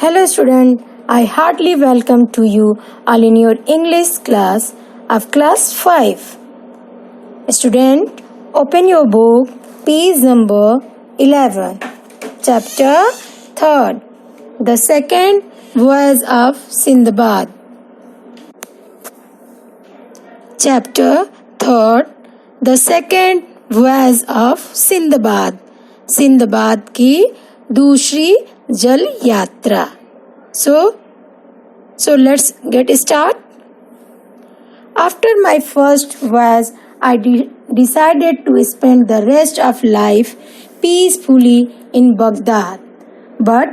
Hello student, I heartily welcome to you all in your English class of class 5. Student, open your book, page number 11, chapter 3rd, the second voyage of Sindbad. Chapter 3rd, the second voyage of Sindbad. Sinbad की दूसरी जल यात्रा. So let's get start. After my first voyage, I decided to spend the rest of life peacefully in Baghdad. But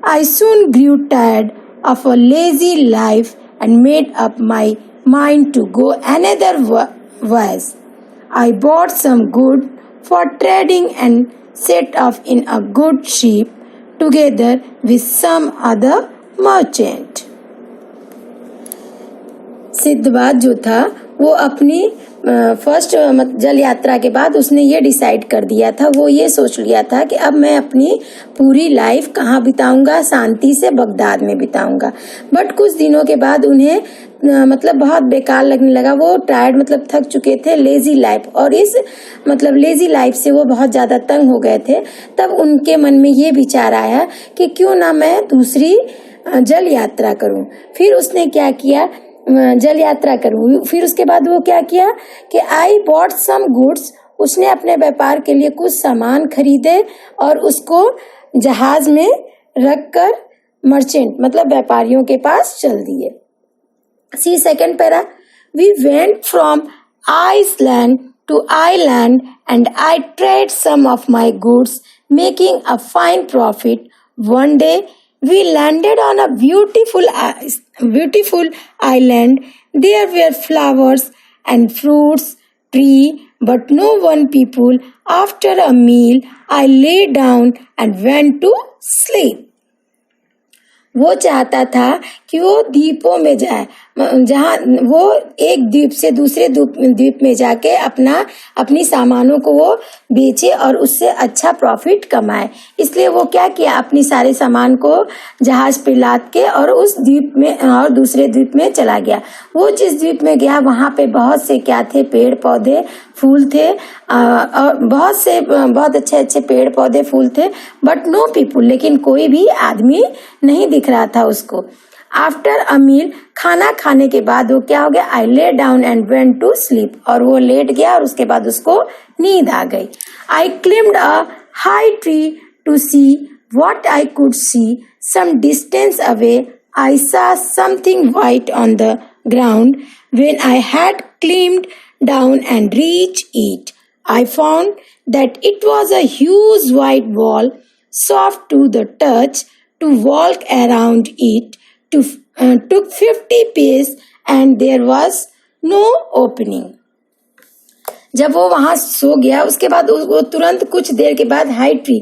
I soon grew tired of a lazy life and made up my mind to go another voyage. I bought some goods for trading and set off in a good ship together with some other merchant. Sinbad जो था वो अपनी first जल यात्रा के बाद उसने ये डिसाइड कर दिया था, वो ये सोच लिया था कि अब मैं अपनी पूरी लाइफ कहाँ बिताऊंगा, शांति से बगदाद में बिताऊंगा. बट कुछ दिनों के बाद उन्हें बहुत बेकार लगने लगा. वो टायर्ड थक चुके थे लेजी लाइफ, और इस लेजी लाइफ से वो बहुत ज़्यादा तंग हो गए थे. तब उनके मन में ये विचार आया कि क्यों ना मैं दूसरी जल यात्रा करूं. फिर उसने क्या किया, जल यात्रा करूं. फिर उसके बाद वो क्या किया कि आई बॉट सम गुड्स. उसने अपने व्यापार के लिए कुछ सामान खरीदे और उसको जहाज में रखकर मर्चेंट व्यापारियों के पास चल दिए. See second para. We went from Iceland to Ireland and I traded some of my goods, making a fine profit. One day we landed on a beautiful island. There were flowers and fruits tree, but no one people. After a meal, I lay down and went to sleep. वो चाहता था कि वो द्वीपों में जाए, जहाँ वो एक द्वीप से दूसरे द्वीप में जाके अपनी सामानों को वो बेचे और उससे अच्छा प्रॉफिट कमाए. इसलिए वो क्या किया, अपनी सारे सामान को जहाज पे लाद के और उस द्वीप में और दूसरे द्वीप में चला गया. वो जिस द्वीप में गया वहाँ पे बहुत से क्या थे, पेड़ पौधे फूल थे, और बहुत अच्छे पेड़ पौधे फूल थे. बट नो पीपुल, लेकिन कोई भी आदमी नहीं दिख रहा था उसको. आफ्टर अ मील, खाना खाने के बाद वो क्या हो गया, I lay down and went to sleep. और वो लेट गया और उसके बाद उसको नींद आ गई. I climbed a high tree to see what I could see. Some distance away I saw something white on the ground. When I had climbed down and reached it, I found that it was a huge white ball, soft to the touch. To walk around it took 50 paces and there was no opening. जब वो वहां सो गया उसके बाद वो तुरंत कुछ देर के बाद हाई ट्री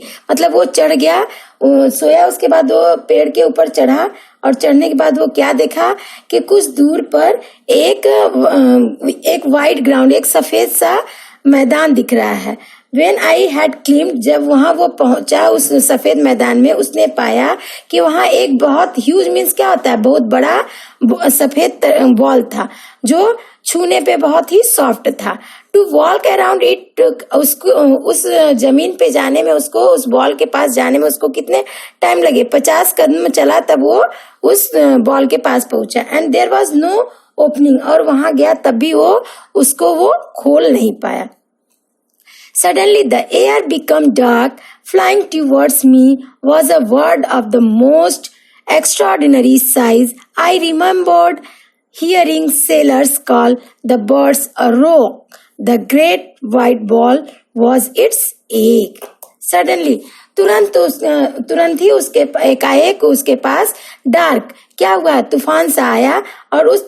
वो चढ़ गया, सोया. उसके बाद वो पेड़ के ऊपर चढ़ा और चढ़ने के बाद वो क्या देखा कि कुछ दूर पर एक वाइट ग्राउंड, एक सफेद सा मैदान दिख रहा है. When I had climbed, जब वहाँ वो पहुंचा उस सफेद मैदान में, उसने पाया कि वहाँ एक बहुत ह्यूज मीन्स क्या होता है, बहुत बड़ा सफेद बॉल था जो छूने पे बहुत ही सॉफ्ट था. टू वॉक अराउंड इट, उसको उस जमीन पे जाने में, उसको उस बॉल के पास जाने में उसको कितने टाइम लगे, 50 कदम चला तब वो उस बॉल के पास पहुंचा. And there was no opening, और वहां गया तब भी वो खोल नहीं पाया. Suddenly the air became dark. Flying towards me was a bird of the most extraordinary size. I remembered hearing sailors call the birds a roc. The great white ball was its egg. Suddenly, तुरंत ही एकाएक उसके पास dark क्या हुआ, तूफान सा आया. और उस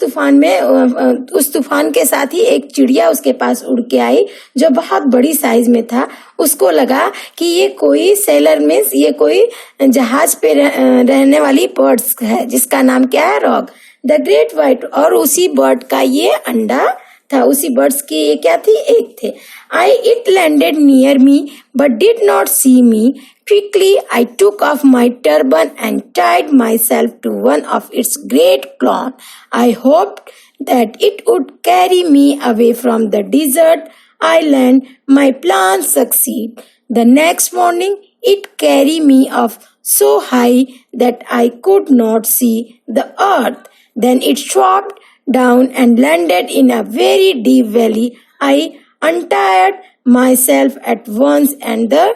तूफान के साथ ही एक चिड़िया उसके पास उड़ के आई जो बहुत बड़ी साइज में था. उसको लगा कि ये कोई सेलर मीन्स ये कोई जहाज पे रहने वाली बर्ड्स है जिसका नाम क्या है, रॉक. द ग्रेट व्हाइट, और उसी बर्ड का ये अंडा था, उसी बर्ड्स की ये क्या थी, एक थे. It landed near me but did not see me. Quickly, I took off my turban and tied myself to one of its great claws. I hoped that it would carry me away from the desert island. My plan succeeded. The next morning, it carried me up so high that I could not see the earth. Then it dropped down and landed in a very deep valley. I untied myself at once and the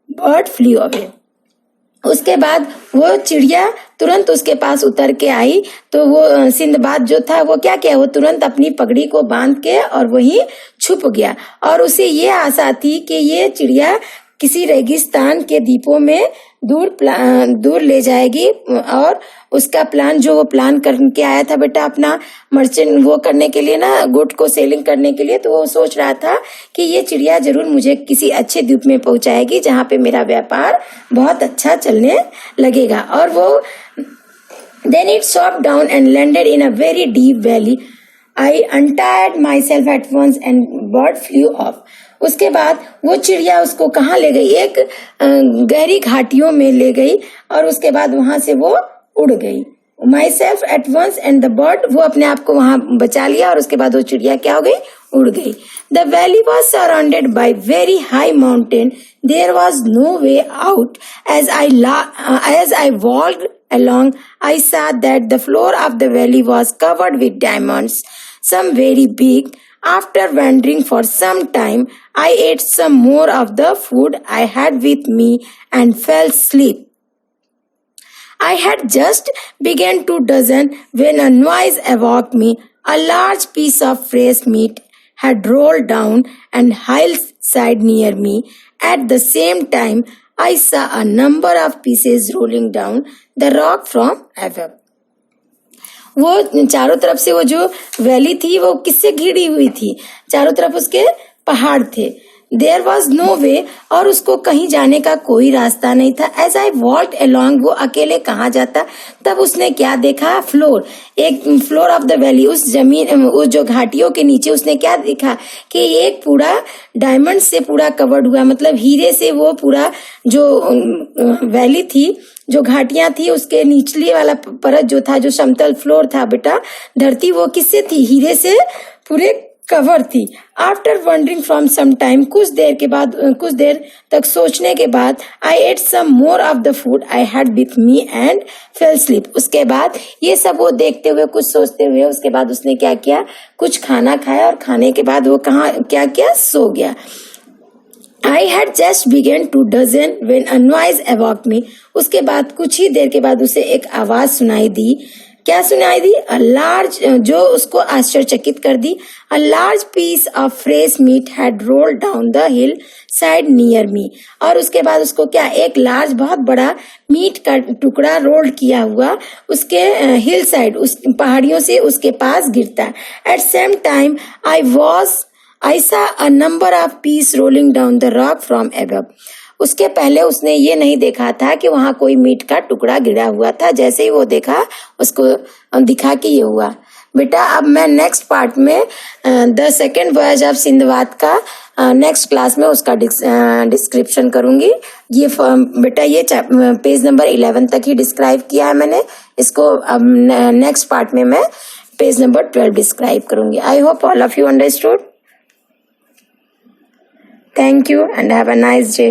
bird flew away. उसके बाद वो चिड़िया तुरंत उसके पास उतर के आई, तो वो सिंदबाद जो था वो क्या किया, वो तुरंत अपनी पगड़ी को बांध के और वहीं छुप गया। और उसे ये आशा थी कि ये चिड़िया किसी रेगिस्तान के द्वीपों में दूर ले जाएगी, और उसका प्लान जो वो प्लान करके आया था बेटा अपना मर्चेंट वो करने के लिए ना, गुड को सेलिंग करने के लिए, तो वो सोच रहा था कि ये चिड़िया जरूर मुझे किसी अच्छे द्वीप में पहुंचाएगी जहां पे मेरा व्यापार बहुत अच्छा चलने लगेगा। और वो then it swooped down and landed in a very deep valley. I untied myself at once and bird flew off. उसके बाद वो चिड़िया उसको कहाँ ले गई, एक गहरी घाटियों में ले गई, और उसके बाद वहां से वो उड़ गई। Myself at once and the bird, वो अपने आप को वहां बचा लिया, और उसके बाद वो चिड़िया क्या हो गई, उड़ गई। The valley was surrounded by very high mountain. There was no way out. As I walked along, I saw that the floor of the valley was covered with diamonds, some very big. After wandering for some time, I ate some more of the food I had with me and fell asleep. I had just begun to dozen when a noise awoke me. A large piece of fresh meat had rolled down and hillside near me. At the same time, I saw a number of pieces rolling down the rock from above. वो चारों तरफ से वो जो valley थी वो किससे घिरी हुई थी, चारों तरफ उसके पहाड़ थे। There was no way, और उसको कहीं जाने का कोई रास्ता नहीं था। As I walked along, वो अकेले कहाँ जाता। तब उसने क्या देखा, फ्लोर, एक फ्लोर ऑफ द वैली, उस जमीन, उस जो घाटियों के नीचे उसने क्या देखा कि एक पूरा डायमंड से पूरा कवर्ड हुआ, मतलब हीरे से वो पूरा जो वैली थी, जो घाटियां थी, उसके निचली वाला परत जो था, जो समतल फ्लोर था बेटा, धरती, वो किससे थी, हीरे से पूरे कवर थी। After wandering from some time, कुछ देर तक सोचने के बाद, I ate some more of the food I had with me and fell sleep. उसके बाद ये सब वो देखते हुए, कुछ सोचते हुए, उसके बाद उसने क्या किया, कुछ खाना खाया, और खाने के बाद वो क्या किया, सो गया। I had just begun to dozen when a noise awoke me. उसके बाद कुछ ही देर के बाद उसे एक आवाज सुनाई दी। क्या सुनाई दी, a large, जो उसको आश्चर्यचकित कर दी। A large piece of fresh meat had rolled down the hill side near me. और उसके बाद उसको क्या, एक लार्ज, बहुत बड़ा मीट का टुकड़ा रोल किया हुआ उसके हिल साइड, उस पहाड़ियों से उसके पास गिरता। At same time I saw a number of pieces rolling down the rock from above. उसके पहले उसने ये नहीं देखा था कि वहां कोई मीट का टुकड़ा गिरा हुआ था। जैसे ही वो देखा, उसको दिखा कि ये हुआ। बेटा अब मैं नेक्स्ट पार्ट में the second voyage of Sinbad का नेक्स्ट क्लास में उसका डिस्क्रिप्शन करूंगी। ये बेटा ये पेज नंबर 11 तक ही डिस्क्राइब किया है मैंने इसको। अब नेक्स्ट पार्ट में मैं पेज नंबर 12 डिस्क्राइब करूंगी। I hope all of you understood. Thank you and have a nice day.